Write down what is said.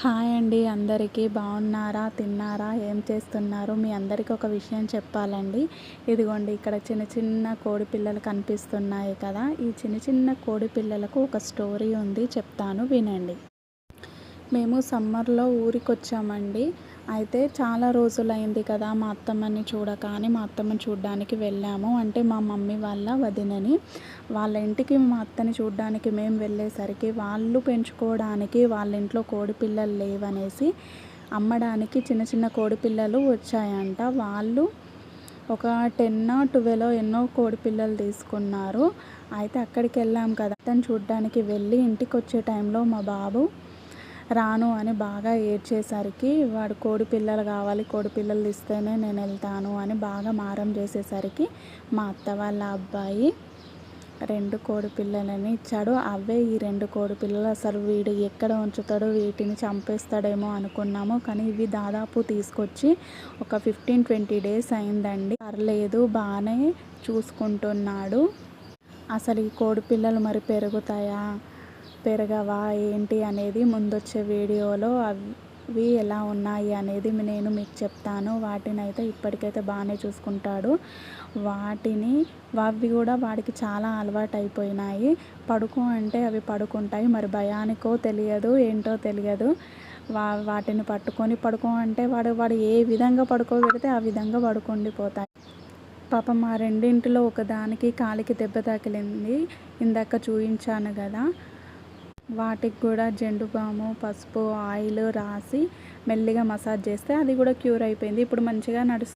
Hi అండి, అందరికీ బాగున్నారా? తిన్నారా? ఏం చేస్తున్నారు? మీ అందరికీ ఒక విషయం చెప్పాలండి. ఇదిగోండి, ఇక్కడ చిన్న చిన్న కోడి పిల్లలు కనిపిస్తున్నాయి కదా. ఈ చిన్న చిన్న కోడి పిల్లలకు ఒక స్టోరీ ఉంది, చెప్తాను వినండి. మేము సమ్మర్లో ఊరికొచ్చామండి. అయితే చాలా రోజులైంది కదా మా అత్తమ్మని చూడక అని మా అత్తమ్మని చూడ్డానికి వెళ్ళాము. అంటే మా మమ్మీ వాళ్ళ వదినని. వాళ్ళ ఇంటికి మా అత్తని చూడ్డానికి మేము వెళ్ళేసరికి వాళ్ళు పెంచుకోవడానికి వాళ్ళ ఇంట్లో కోడిపిల్లలు లేవనేసి అమ్మడానికి చిన్న చిన్న కోడిపిల్లలు వచ్చాయంట. వాళ్ళు ఒక 10 12 ఎన్నో కోడిపిల్లలు తీసుకున్నారు. అయితే అక్కడికి వెళ్ళాం కదా, అత్తని చూడ్డానికి వెళ్ళి ఇంటికి వచ్చే టైంలో మా బాబు రాను అని బాగా ఏడ్చేసరికి, వాడు కోడి పిల్లలు కావాలి, కోడి పిల్లలు ఇస్తేనే నేను వెళ్తాను అని బాగా మారం చేసేసరికి మా అత్త వాళ్ళ అబ్బాయి 2 కోడి పిల్లలని ఇచ్చాడు. అవే ఈ 2 కోడి పిల్లలు. అసలు వీడు ఎక్కడ ఉంచుతాడో, వీటిని చంపేస్తాడేమో అనుకున్నాము. కానీ ఇవి దాదాపు తీసుకొచ్చి ఒక 15-20 డేస్ అయిందండి. పర్లేదు, బాగానే చూసుకుంటున్నాడు. అసలు ఈ కోడి పిల్లలు మరి పెరుగుతాయా, పెరగవా ఏంటి అనేది ముందొచ్చే వీడియోలో అవి ఎలా ఉన్నాయి అనేది నేను మీకు చెప్తాను. వాటినైతే ఇప్పటికైతే బాగానే చూసుకుంటాడు. అవి కూడా వాడికి చాలా అలవాటు అయిపోయినాయి. పడుకో అంటే అవి పడుకుంటాయి. మరి భయానికో తెలియదు, ఏంటో తెలియదు. వాటిని పట్టుకొని పడుకో అంటే వాడు ఏ విధంగా పడుకోబెడితే ఆ విధంగా పడుకుండిపోతాయి. పాపం మా రెండింటిలో ఒకదానికి కాలికి దెబ్బ తగిలింది, ఇందాక చూపించాను కదా. వాటికి కూడా జెండు బాము, పసుపు, ఆయిల్ రాసి మెల్లిగా మసాజ్ చేస్తే అది కూడా క్యూర్ అయిపోయింది. ఇప్పుడు మంచిగా నడుస్తుంది.